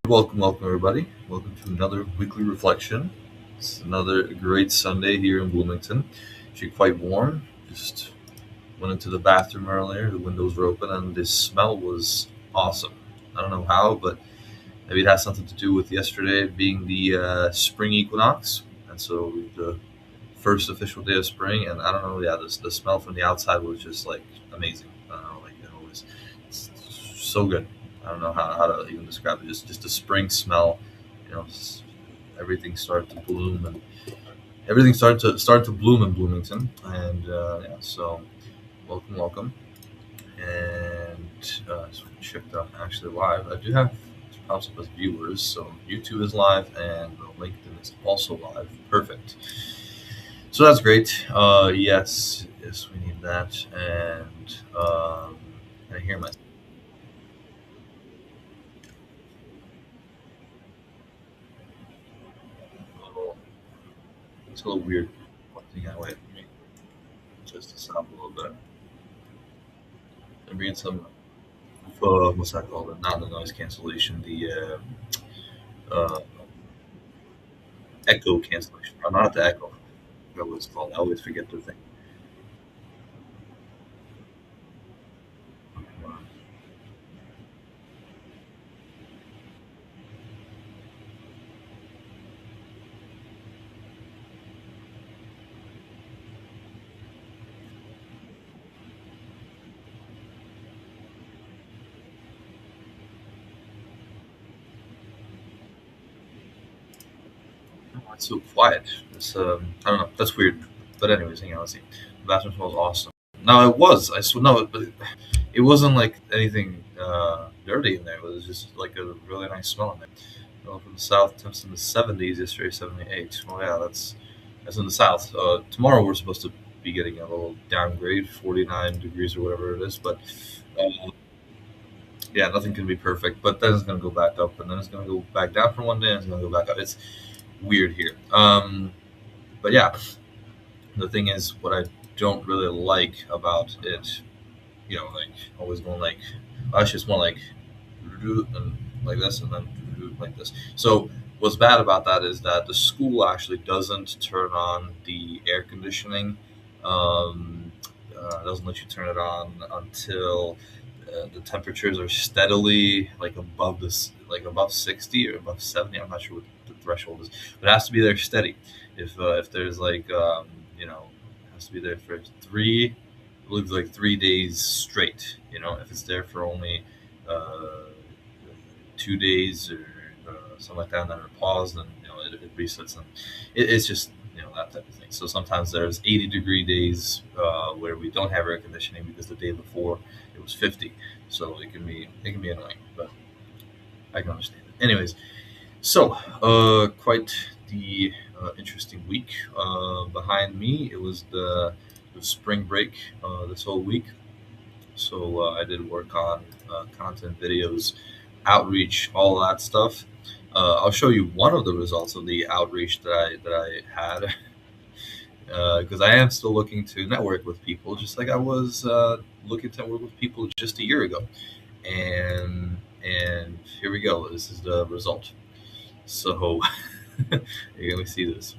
Welcome everybody. Welcome to another weekly reflection. It's another great Sunday here in Bloomington. Actually quite warm. Just went into the bathroom earlier. The windows were open, and the smell was awesome. I don't know how, but maybe it has something to do with yesterday being the spring equinox, and so the first official day of spring. And I don't know, yeah, the smell from the outside was just like amazing. I don't know, like it was it's so good. I don't know how to even describe it. Just the spring smell, you know, everything started to bloom and everything started to bloom in Bloomington. And yeah, so welcome. And so we checked out actually live. I do have it pops up as viewers, so YouTube is live and LinkedIn is also live. Perfect. So that's great. Yes, we need that. And can I hear my? Little, it's a little weird. Pointing that way for me, just to stop a little bit. I'm bringing some. What's that called? Not the noise cancellation. The uh, echo cancellation. Not the echo. I forgot what it's called. I always forget the thing. Oh, it's so quiet. I don't know. That's weird. But anyways, hang on. Let's see. The bathroom smells awesome. No, it was. I swear. No, but it wasn't like anything dirty in there. It was just like a really nice smell in there. From the south, temps in the 70s. Yesterday, 78. Oh yeah, that's in the south. Tomorrow we're supposed to be getting a little downgrade, 49 degrees or whatever it is. But uh, yeah, nothing can be perfect. But then it's gonna go back up, and then it's gonna go back down for one day, and it's gonna go back up. It's weird here. But yeah, the thing is, what I don't really like about it, like always going like, actually, it's more like and like this, and then like this. So what's bad about that is that the school actually doesn't turn on the air conditioning. Um, doesn't let you turn it on until the temperatures are steadily like above this, like above 60 or above 70. I'm not sure what the threshold is, but it has to be there steady. If there's like it has to be there for I believe like 3 days straight. If it's there for only uh, 2 days or something like that, and then it paused, and it resets, and it's just that type of thing. So sometimes there's 80-degree days where we don't have air conditioning because the day before it was 50. So it can be annoying, but I can understand it. Anyways, so quite the interesting week behind me. It was the spring break this whole week. So I did work on content videos, outreach, all that stuff. I'll show you one of the results of the outreach that I had, because I am still looking to network with people, just like I was looking to network with people just a year ago. And here we go. This is the result. So let me see this.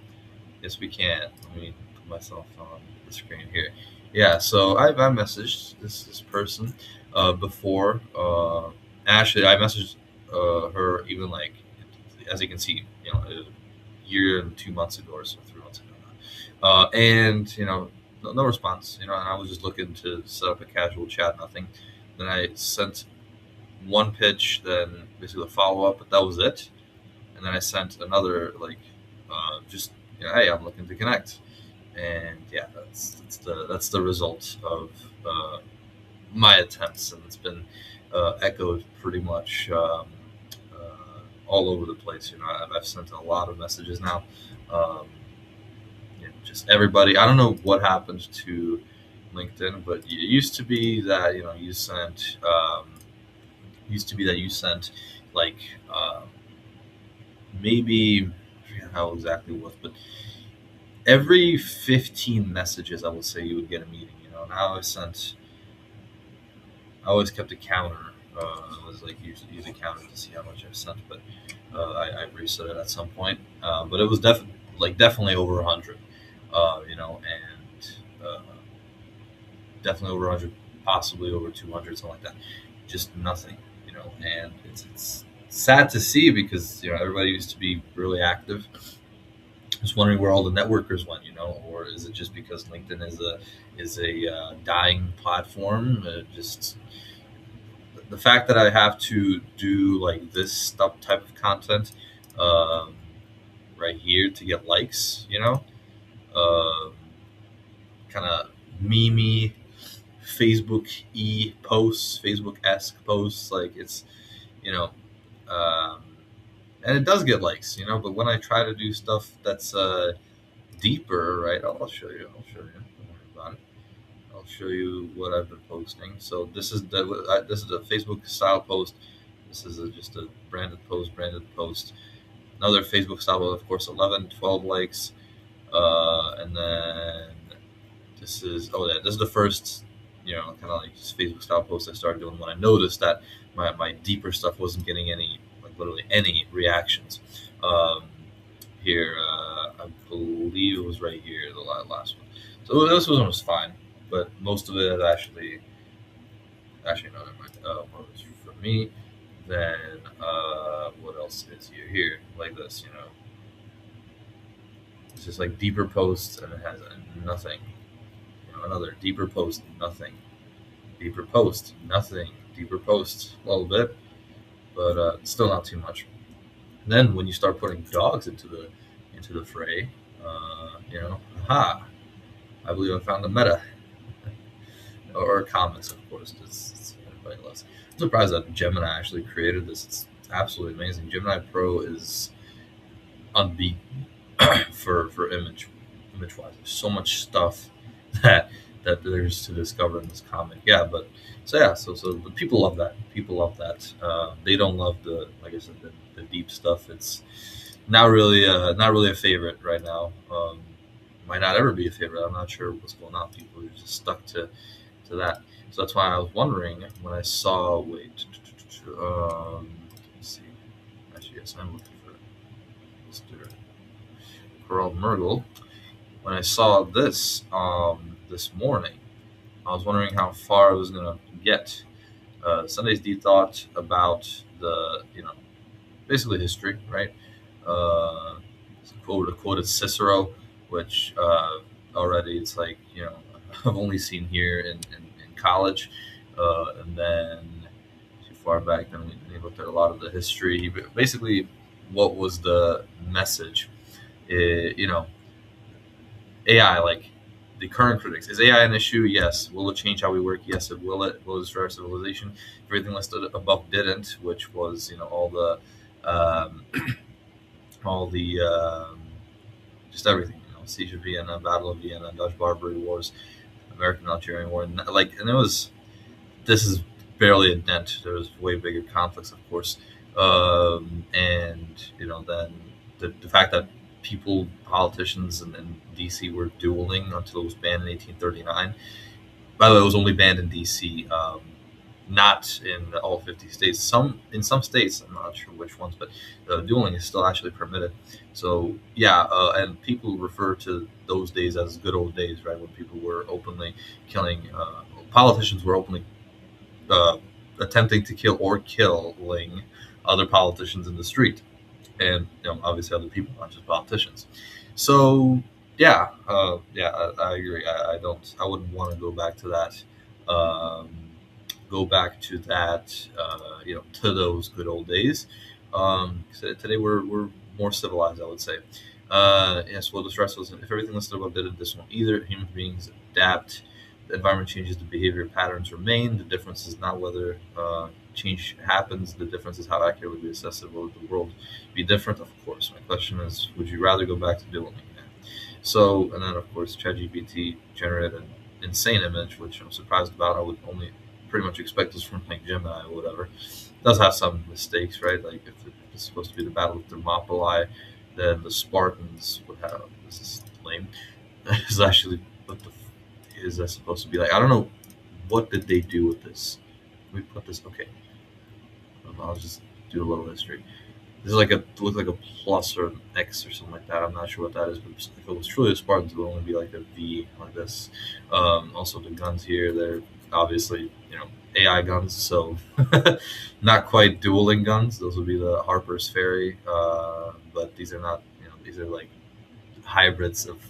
Yes, we can. Let me put myself on the screen here. Yeah, so I messaged this person before. Actually, I messaged her even like, as you can see, a year and 2 months ago or so, 3 months ago now. And no response. And I was just looking to set up a casual chat, nothing. Then I sent one pitch, then basically a follow up, but that was it. And then I sent another like, just hey, I'm looking to connect, and yeah, that's the result of my attempts, and it's been echoed pretty much all over the place. I've sent a lot of messages now. Um, just everybody. I don't know what happened to LinkedIn, but it used to be that you sent like maybe I forget how exactly it was, but every 15 messages, I would say you would get a meeting. Now I always kept a counter I was like usually counted to see how much I've sent, but I reset it at some point. But it was definitely over 100, and definitely over 100, possibly over 200, something like that. Just nothing, and it's sad to see because everybody used to be really active. Just wondering where all the networkers went, or is it just because LinkedIn is a dying platform? Just the fact that I have to do like this stuff type of content um, right here to get likes, um, kind of memey Facebook posts, Facebook esque posts, like it's you know, um, and it does get likes, But when I try to do stuff that's deeper, right? I'll show you. I'll show you. Don't worry about it. I'll show you what I've been posting. So this is a Facebook style post. This is just a branded post. Another Facebook style post, of course, 11, 12 likes. And then this is the first, kind of like just Facebook style post I started doing when I noticed that my deeper stuff wasn't getting any, like literally any reactions. Um, Here, I believe it was right here, the last one. So this one was fine, but most of it is actually no, never mind. What was for me? Then what else is here? Like this, it's just like deeper posts, and it has nothing. Another deeper post, nothing. Deeper post, nothing. Deeper post, a little bit, but still not too much. And then when you start putting dogs into the fray, aha! I believe I found the meta or comments, of course. It's pointless. I'm surprised that Gemini actually created this. It's absolutely amazing. Gemini Pro is unbeaten for image wise. There's so much stuff that there's to discover in this comic. Yeah, but so the people love that. People love that. They don't love the, like I said, the deep stuff. It's not really a favorite right now. Might not ever be a favorite. I'm not sure what's going on. People are just stuck to that. So that's why I was wondering when I saw. Wait, let's see. Actually, yes, I'm looking for Mr. Carl Mergel. When I saw this morning, I was wondering how far I was gonna get. Sunday's deep thought about the basically history, right? Uh, quoted Cicero, which already it's like I've only seen here in college, and then too far back. Then we looked at a lot of the history. Basically, what was the message? You know, AI, like the current critics, is AI an issue? Yes. Will it change how we work? Yes, it will. Will it destroy our civilization? Everything listed above didn't, which was um, all the just everything. Siege of Vienna, Battle of Vienna, Dutch Barbary Wars, American Algerian War, and it was. This is barely a dent. There was way bigger conflicts, of course, and then the fact that politicians in DC were dueling until it was banned in 1839. By the way, it was only banned in DC, not in all 50 states. In some states, I'm not sure which ones, but dueling is still actually permitted. So yeah, and people refer to those days as good old days, right? When people were openly killing, politicians were openly uh, attempting to kill or killing other politicians in the street, and obviously other people, not just politicians. So yeah, I agree. I wouldn't want to go back to that. Um, to those good old days. So today we're more civilized, I would say. Yes, well, the stress was if everything listed above did this one either. Human beings adapt. The environment changes, the behavior patterns remain. The difference is not whether change happens. The difference is how accurately we assess it. Will the world be different? Of course. My question is, would you rather go back to doing it? So, and then of course, ChatGPT generated an insane image, which I'm surprised about. I would only pretty much expect this from like Gemini or whatever. It does have some mistakes, right? Like if it's supposed to be the Battle of Thermopylae, then the Spartans would have. This is lame. Is actually what the is that supposed to be like? I don't know. What did they do with this? We put this. Okay. I'll just do a little history. This is like a look like a plus or an X or something like that. I'm not sure what that is, but if it was truly a Spartan, it would only be like a V like this. Also, the guns here, they're obviously AI guns, so not quite dueling guns. Those would be the Harper's Ferry, but these are not. These are like hybrids of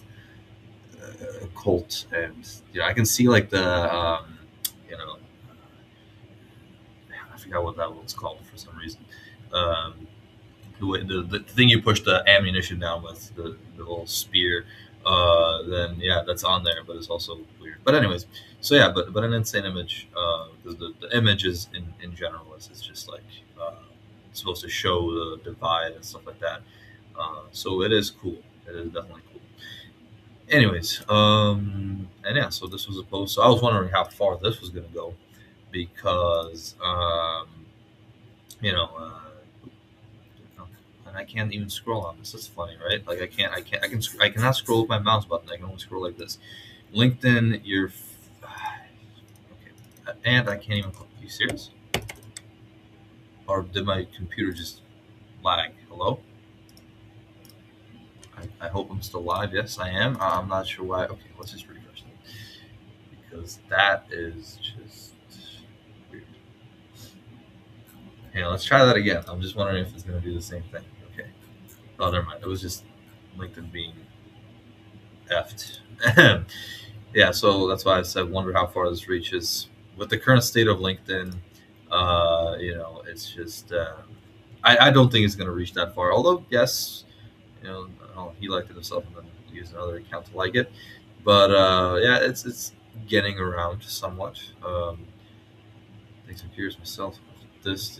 Colt, and I can see like the you know I forgot what that one's called for some reason. Um, the thing you push the ammunition down with, the little spear, then yeah, that's on there, but it's also weird. But anyways, so yeah, but an insane image, because the image is in general is just like uh, supposed to show the divide and stuff like that. So it is cool. It is definitely cool. Anyways, and yeah, so this was a post. So I was wondering how far this was gonna go because you know. And I can't even scroll on this. That's funny, right? Like I cannot scroll with my mouse button. I can only scroll like this. LinkedIn, okay, and I can't even. Are you serious? Or did my computer just lag? Hello? I hope I'm still live. Yes, I am. I'm not sure why. Okay, let's just refresh that because that is just weird. Hey, let's try that again. I'm just wondering if it's going to do the same thing. Okay. Oh, never mind. It was just LinkedIn being effed. Yeah, so that's why I said wonder how far this reaches. With the current state of LinkedIn, it's just I don't think it's going to reach that far. Although, yes, he liked it himself and then used another account to like it. But yeah, it's getting around somewhat. Thanks, I'm curious myself. This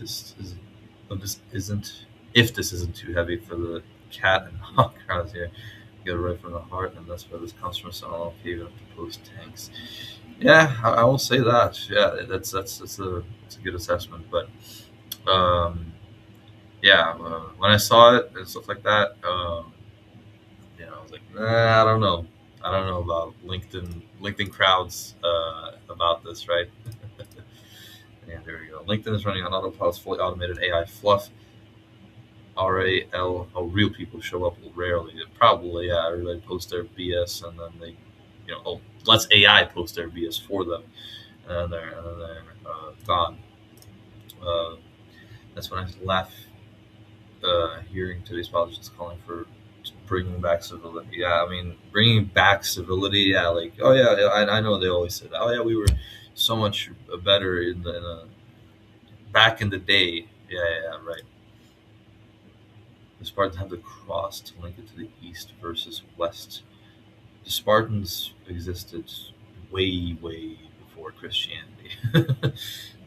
isn't if this isn't too heavy for the cat and hawk crowds here. Get it right from the heart, and that's where this comes from. So I'll even have to post tanks. Yeah, I will say that. Yeah, that's a good assessment. But yeah, when I saw it and stuff like that, I was like, nah, I don't know. I don't know about LinkedIn crowds about this, right? Yeah, there we go. LinkedIn is running on Autopilot's fully automated AI fluff. RAL. Oh, real people show up rarely. Probably, yeah. Everybody posts their BS, and then they, let's AI post their BS for them, and they're gone. Uh, that's when I laugh hearing today's politicians calling for bringing back civility. Yeah, I mean, bringing back civility. Yeah, like, oh yeah, yeah, I know they always say that. Oh yeah, we were so much better back in the day. Yeah, yeah, yeah, right. The Spartans had the cross to link it to the east versus west. The Spartans existed way, way before Christianity.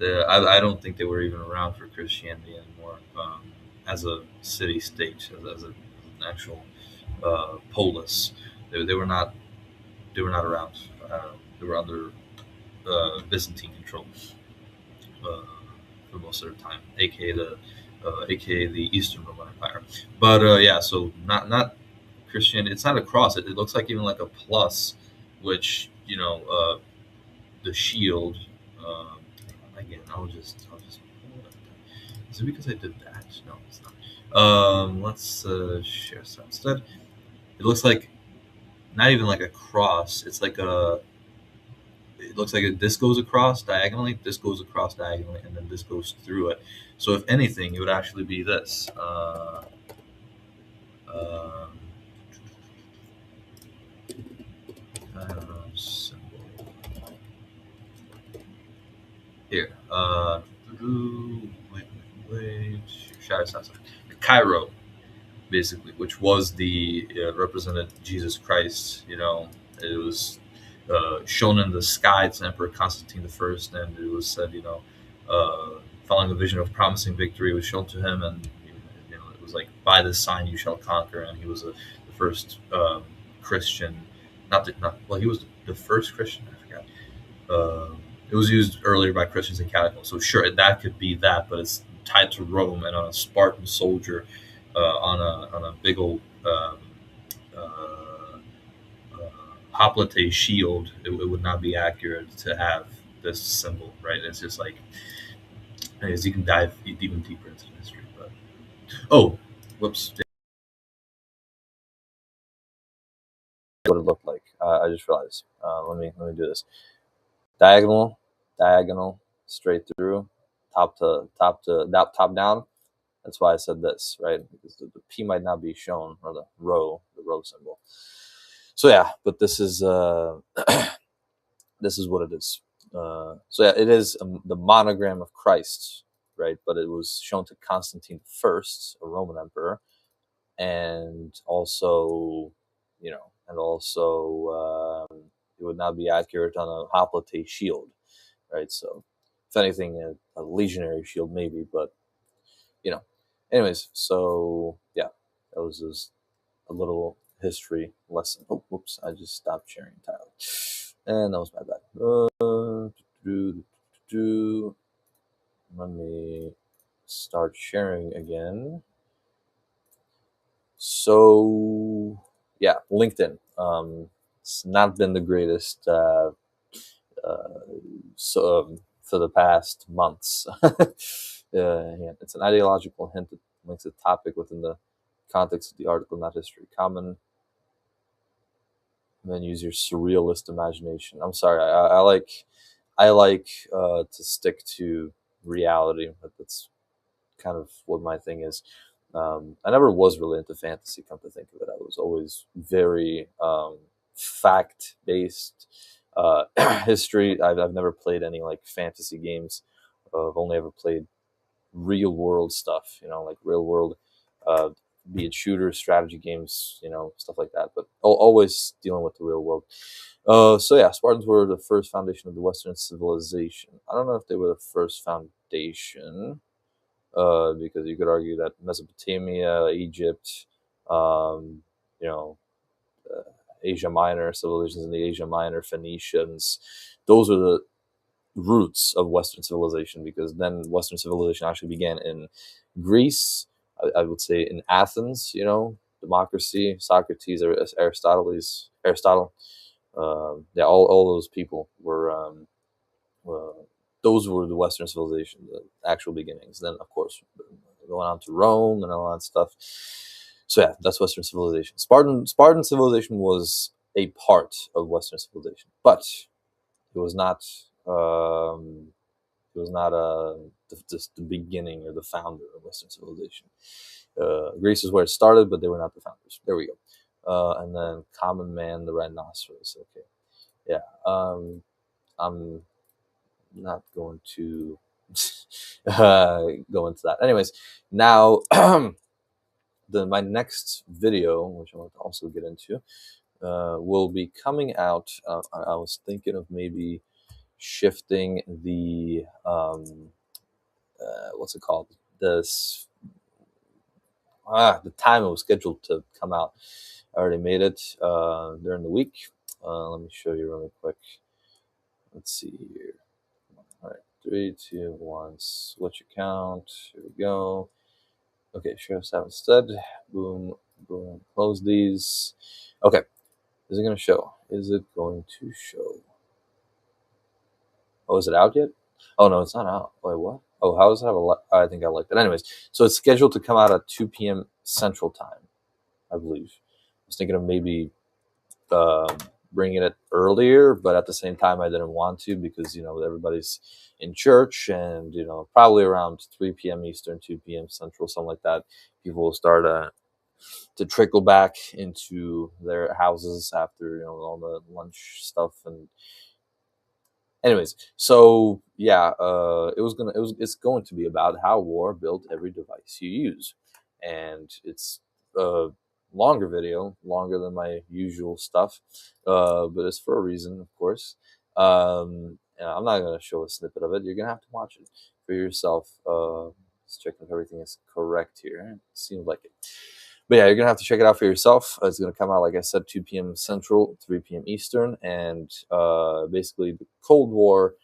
I don't think they were even around for Christianity anymore as a city state, as an actual polis. They were not. They were not around. They were under Byzantine control uh, for most of their time, aka the Eastern Roman Empire. But yeah, so not Christian. It's not a cross. It looks like even like a plus, which the shield. Um, Again, I'll just. Is it because I did that? No, it's not. Let's share some instead. It looks like not even like a cross. It's like a. It looks like this goes across diagonally, this goes across diagonally, and then this goes through it. So if anything, it would actually be this. Um, Symbol here. Wait. Shadow Assassin. Cairo, basically, which was the represented Jesus Christ. It was shown in the sky to Emperor Constantine the First, and it was said, following a vision of promising victory was shown to him, and it was like, by this sign you shall conquer, and he was the first Christian. Not well, he was the first Christian. I forgot. It was used earlier by Christians in catacombs, so sure that could be that, but it's tied to Rome and on a Spartan soldier on a big old uh, hoplite shield. It would not be accurate to have this symbol, right? It's just like Anyways, you can dive even deeper into the history. But oh, whoops! What it looked like. I just realized. Let me do this. Diagonal, straight through, top down. That's why I said this, right? Because the P might not be shown, or the row symbol. So yeah, but this is this is what it is. So yeah, it is the monogram of Christ, right? But it was shown to Constantine I, a Roman emperor, and also, it would not be accurate on a hoplite shield, right? So, if anything, a legionary shield maybe, but you know. Anyways, so yeah, that was just a little history lesson. Oh, whoops! I just stopped sharing entirely, and that was my bad. Let me start sharing again. So yeah, LinkedIn. It's not been the greatest for the past months. Yeah, it's an ideological hint that links a topic within the context of the article, not history. Common. And then use your surrealist imagination. I'm sorry. I like to stick to reality. That's kind of what my thing is. I never was really into fantasy. Come to think of it, I was always very fact based. History. I've never played any like fantasy games. I've only ever played real world stuff. Like real world, uh, be it shooters, strategy games, stuff like that. But always dealing with the real world. So yeah, Spartans were the first foundation of the Western civilization. I don't know if they were the first foundation, because you could argue that Mesopotamia, Egypt, um, you know, uh, Asia Minor civilizations in the Asia Minor, Phoenicians, those are the roots of Western civilization, because then Western civilization actually began in Greece. I would say in Athens, democracy, Socrates, Aristotle. Yeah, all those people were. Uh, those were the Western civilization, the actual beginnings. Then, of course, going on to Rome and all that stuff. So yeah, that's Western civilization. Spartan civilization was a part of Western civilization, but it was not. It was not just the beginning or the founder of Western civilization. Greece is where it started, but they were not the founders. There we go. And then common man, the rhinoceros. Okay, yeah. I'm not going to go into that. Anyways, now my next video, which I want to also get into, will be coming out. I was thinking of maybe shifting the what's it called? This the time it was scheduled to come out. I already made it during the week. Let me show you really quick. Let's see here. All right, 3, 2, 1. Switch account. Here we go. Okay, share staff instead. Boom, boom. Close these. Okay, is it going to show? Is it going to show? Oh, is it out yet? Oh no, it's not out. Wait, what? Oh, how does it have I think I liked it. Anyways, so it's scheduled to come out at 2 p.m. Central Time, I believe. I was thinking of maybe um, bringing it earlier, but at the same time, I didn't want to, because everybody's in church, and probably around 3 p.m. Eastern, 2 p.m. Central, something like that. People will start to trickle back into their houses after all the lunch stuff. And anyways, so yeah, it's going to be about how war built every device you use, and it's a longer video, longer than my usual stuff, but it's for a reason, of course. I'm not going to show a snippet of it. You're going to have to watch it for yourself. Let's check if everything is correct here. It seems like it. But yeah, you're going to have to check it out for yourself. It's going to come out, like I said, 2 p.m. Central, 3 p.m. Eastern. And basically, the Cold War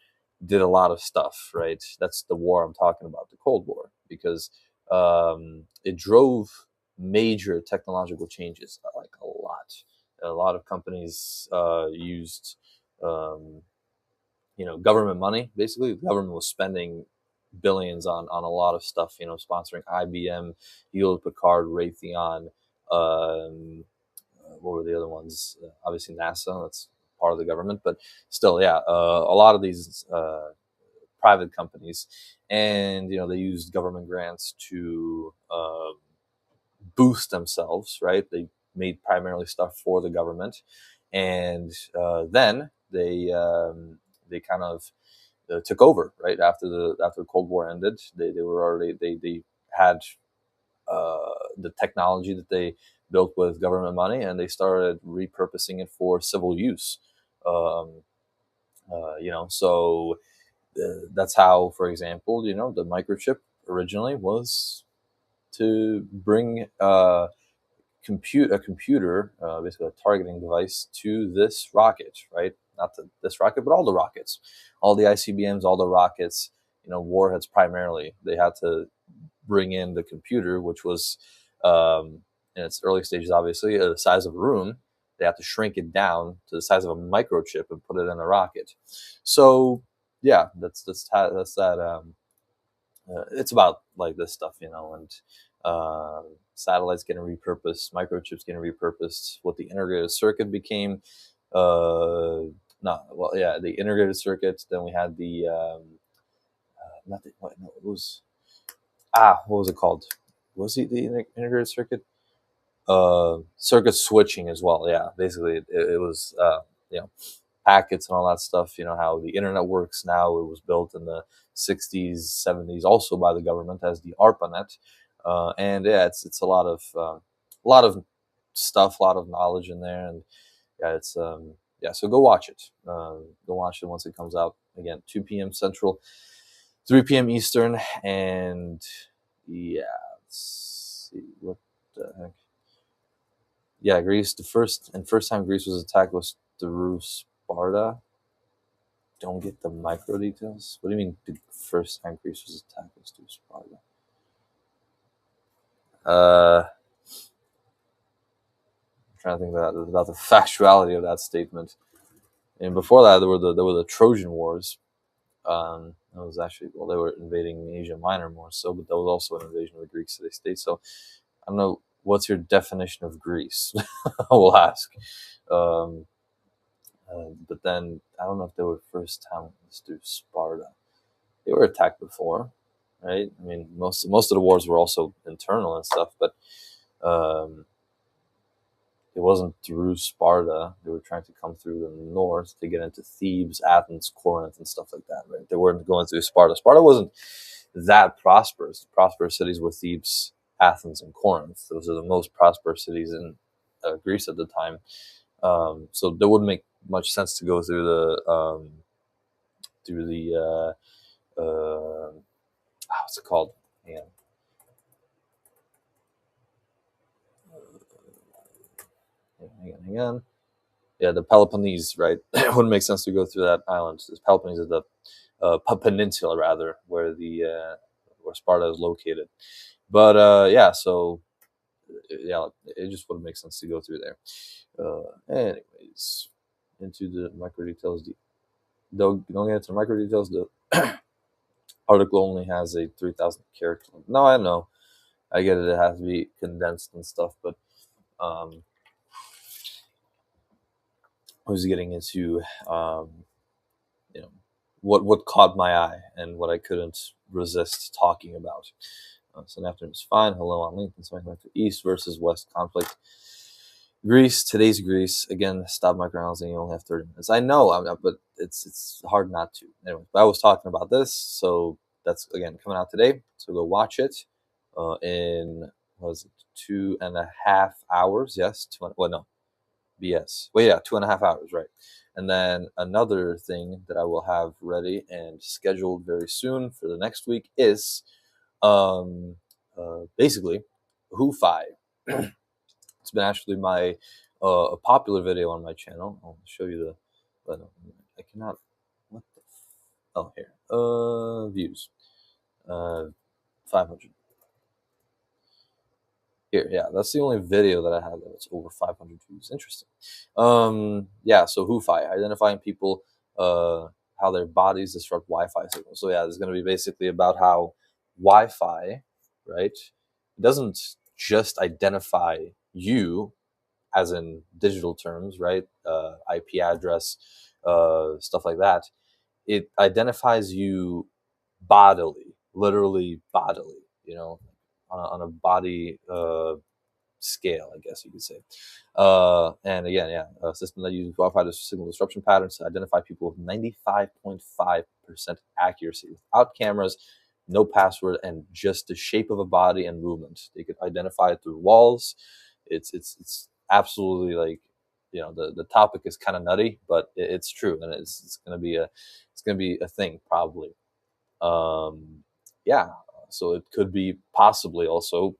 did a lot of stuff, right? That's the war I'm talking about, the Cold War, because it drove major technological changes, like a lot. A lot of companies used, government money. Basically, the government was spending billions on a lot of stuff, sponsoring IBM, Hewlett Packard, Raytheon. What were the other ones? Obviously NASA, that's part of the government, but still, yeah, a lot of these private companies, and they used government grants to boost themselves, right? They made primarily stuff for the government, and then they kind of took over right after the Cold War ended. They were already they had the technology that they built with government money, and they started repurposing it for civil use. Um, so that's how, for example, the microchip originally was to bring a computer, basically a targeting device, to this rocket, right? Not to this rocket, but all the rockets, all the ICBMs, all the rockets, warheads primarily. They had to bring in the computer, which was in its early stages, obviously, the size of a room. They had to shrink it down to the size of a microchip and put it in a rocket. So yeah, that's that. It's about like this stuff, and satellites getting repurposed, microchips getting repurposed, what the integrated circuit became. The integrated circuit. Then we had the nothing. What? No, it was what was it called? Was it the integrated circuit? Circuit switching as well. Yeah, basically it was packets and all that stuff. How the internet works now. It was built in the 60s, 70s, also by the government as the ARPANET. And yeah, it's a lot of stuff, a lot of knowledge in there, and yeah, it's So go watch it. Go watch it once it comes out. Again, 2 p.m. Central, 3 p.m. Eastern, and yeah, let's see what the heck. Yeah, Greece. The first time Greece was attacked was through Sparta. Don't get the micro details. What do you mean the first time Greece was attacked was through Sparta? I'm trying to think about the factuality of that statement. And before that, there were the Trojan Wars. That was actually, they were invading Asia Minor more so, but that was also an invasion of the Greek city-state. So I don't know, what's your definition of Greece? I will ask. But then I don't know if they were first time through Sparta. They were attacked before, right? I mean, most of the wars were also internal and stuff, but it wasn't through Sparta. They were trying to come through the north to get into Thebes, Athens, Corinth, and stuff like that, right? They weren't going through Sparta. Sparta wasn't that prosperous. The prosperous cities were Thebes, Athens, and Corinth. Those are the most prosperous cities in Greece at the time. So that wouldn't make much sense to go through what's it called? Hang on. Yeah, the Peloponnese, right? It wouldn't make sense to go through that island. This Peloponnese is the peninsula, rather, where Sparta is located. But so yeah, it just wouldn't make sense to go through there. Anyways, into the micro details. Don't get into the micro details. The article only has a 3,000 character. No, I know. I get it. It has to be condensed and stuff, but I was getting into what caught my eye and what I couldn't resist talking about. So an afternoon is fine. Hello on LinkedIn. So I went to East versus West conflict. Greece, today's Greece. Again, stop microanalyzing. You only have 30 minutes. I know, but it's hard not to. Anyway, but I was talking about this, so that's again coming out today. So go watch it in 2.5 hours. Yes, BS. Well, yeah, 2.5 hours, right? And then another thing that I will have ready and scheduled very soon for the next week is basically Hu-Fi. It's been actually a popular video on my channel. I'll show you but I cannot. What the? Here. Views. 500. Here, yeah, that's the only video that I have that's over 500 views. Interesting. So Hu-Fi, identifying people how their bodies disrupt Wi-Fi signals. So yeah, it's going to be basically about how Wi-Fi, right, doesn't just identify you as in digital terms, right? IP address, stuff like that. It identifies you bodily, literally bodily, on a body scale, I guess you could say. And again, yeah, a system that uses Wi-Fi signal disruption patterns to identify people with 95.5% accuracy without cameras, no password, and just the shape of a body and movement. They could identify it through walls. It's absolutely like, the topic is kind of nutty, but it's true, and it's gonna be a thing probably. Yeah, so it could be possibly also.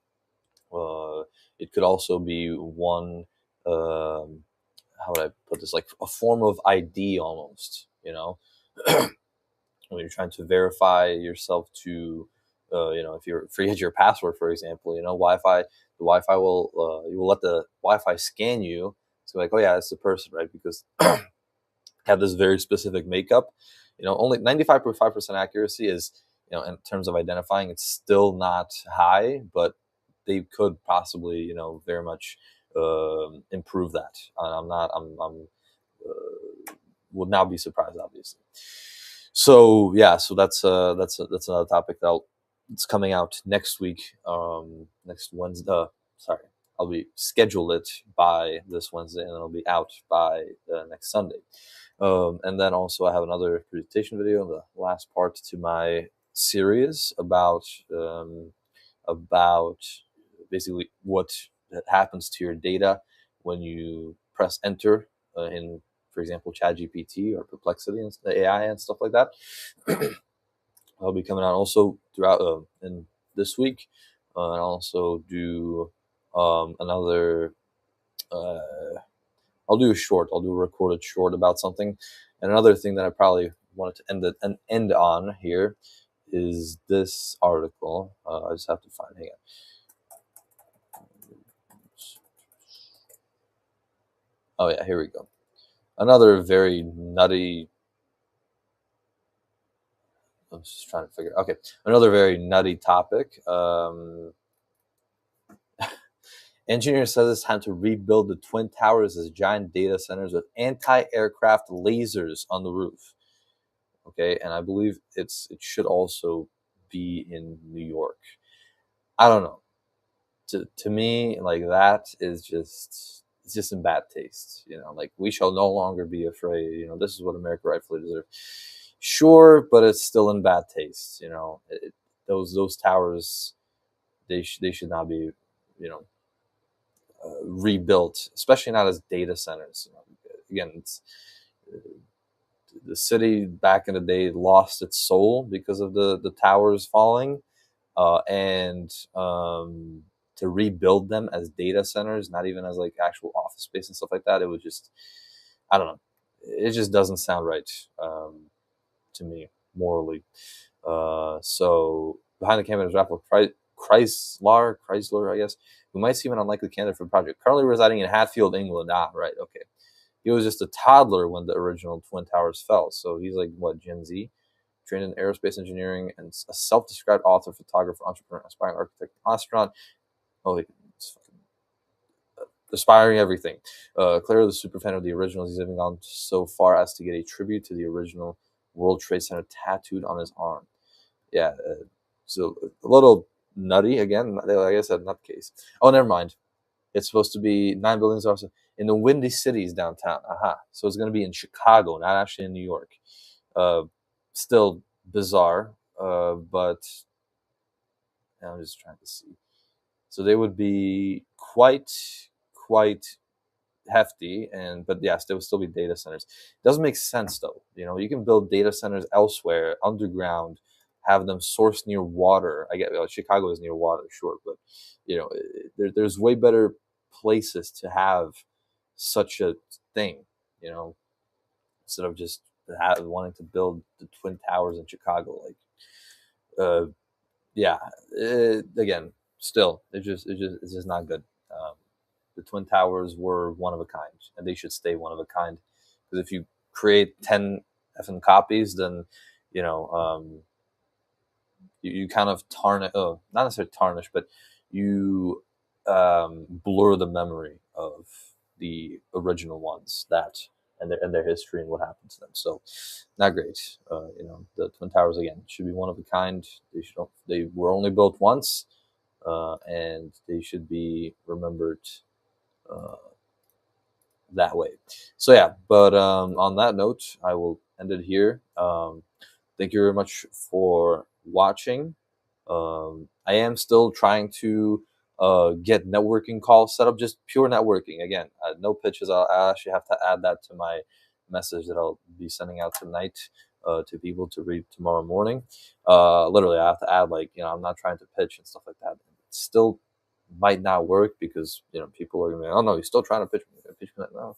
It could also be one. How would I put this? Like a form of ID almost. When you're trying to verify yourself to, if you forget your password, for example, the Wi-Fi will you will let the Wi-Fi scan you. So like, oh yeah, it's the person, right? Because have this very specific makeup. Only 95.5% accuracy is, in terms of identifying, it's still not high, but they could possibly, very much improve that. I'm would not be surprised, obviously. So yeah, so that's another topic it's coming out next week, next Wednesday. Sorry, I'll be scheduled it by this Wednesday, and it'll be out by next Sunday. And then also I have another presentation video, the last part to my series about basically what happens to your data when you press enter in, for example, ChatGPT or Perplexity and the AI and stuff like that. I'll be coming out also throughout in this week, and also do another. I'll do a short. I'll do a recorded short about something. And another thing that I probably wanted to end on here is this article. I just have to find. Hang on. Oh yeah, here we go. Another very nutty. I'm just trying to figure. Okay, another very nutty topic. Engineer says it's time to rebuild the Twin Towers as giant data centers with anti-aircraft lasers on the roof. Okay, and I believe it should also be in New York. I don't know. To me, like, that is just in bad taste. Like, we shall no longer be afraid. This is what America rightfully deserves. Sure, but it's still in bad taste. Those towers, they should not be, rebuilt, especially not as data centers. Again, it's the city back in the day lost its soul because of the towers falling, and to rebuild them as data centers, not even as like actual office space and stuff like that, it would just, I don't know, it just doesn't sound right to me morally. So behind the camera is Raphael Chrysler, I guess, who might seem an unlikely candidate for the project. Currently residing in Hatfield, England. Ah, right, okay. He was just a toddler when the original Twin Towers fell. So he's like, what, Gen Z? Trained in aerospace engineering and a self-described author, photographer, entrepreneur, aspiring architect, astronaut. Oh, it's fucking aspiring everything. Clearly the super fan of the originals. He's even gone so far as to get a tribute to the original World Trade Center tattooed on his arm. Yeah, so a little nutty again. Like I said, nutcase. Oh, never mind. It's supposed to be 9 buildings also in the Windy Cities downtown. Aha. So it's going to be in Chicago, not actually in New York. Still bizarre, but I'm just trying to see. So they would be quite hefty, but yes, there would still be data centers. It doesn't make sense though. You can build data centers elsewhere, underground, have them sourced near water. I get Chicago is near water, sure, but there's way better places to have such a thing. Instead of just wanting to build the Twin Towers in Chicago, again, still, it's just not good. The Twin Towers were one of a kind, and they should stay one of a kind. Because if you create 10 effing copies, then you know you kind of tarnish, not necessarily tarnish, but you blur the memory of the original ones that and their history and what happened to them. So not great. The Twin Towers again should be one of a kind. They were only built once, and they should be remembered uh, that way. So yeah, but on that note, I will end it here. Thank you very much for watching. I am still trying to get networking calls set up, just pure networking. Again, no pitches. I actually have to add that to my message that I'll be sending out tonight to people to read tomorrow morning. Literally, I have to add, like, I'm not trying to pitch and stuff like that. It still might not work because people are gonna be like, oh no, you're still trying to pitch me. No,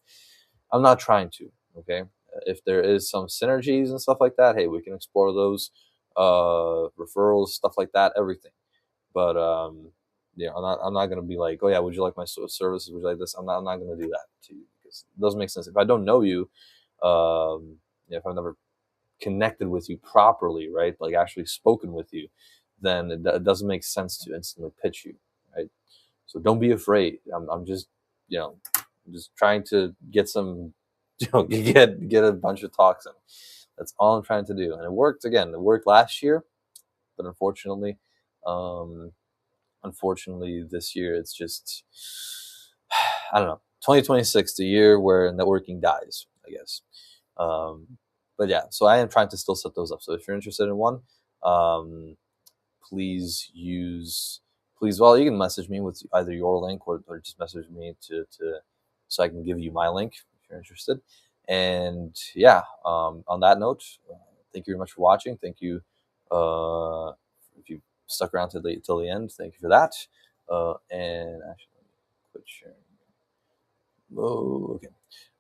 I'm not trying to. Okay, if there is some synergies and stuff like that, hey, we can explore those referrals, stuff like that, everything. But I'm not gonna be like, oh yeah, would you like my services? Would you like this? I'm not gonna do that to you because it doesn't make sense. If I don't know you, if I've never connected with you properly, right, like actually spoken with you, then it doesn't make sense to instantly pitch you, right? So don't be afraid. I'm just just trying to get some get a bunch of talks in. That's all I'm trying to do, and it worked. Again, it worked last year, but um, unfortunately, this year it's just I don't know. 2026, the year where networking dies, I guess. But yeah, so I am trying to still set those up. So if you're interested in one, um, well, you can message me with either your link or just message me to so I can give you my link if you're interested. And yeah, on that note, thank you very much for watching. Thank you if you stuck around till the end. Thank you for that. And actually, let me quit sharing. Oh, okay.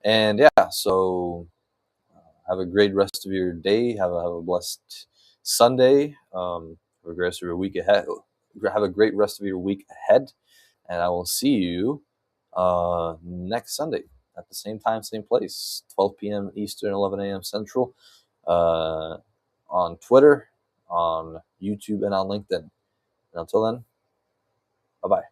And yeah, so have a great rest of your day. Have a blessed Sunday. Have a great rest of your week ahead. Have a great rest of your week ahead. And I will see you next Sunday at the same time, same place, 12 p.m. Eastern, 11 a.m. Central, on Twitter, on YouTube, and on LinkedIn. And until then, bye-bye.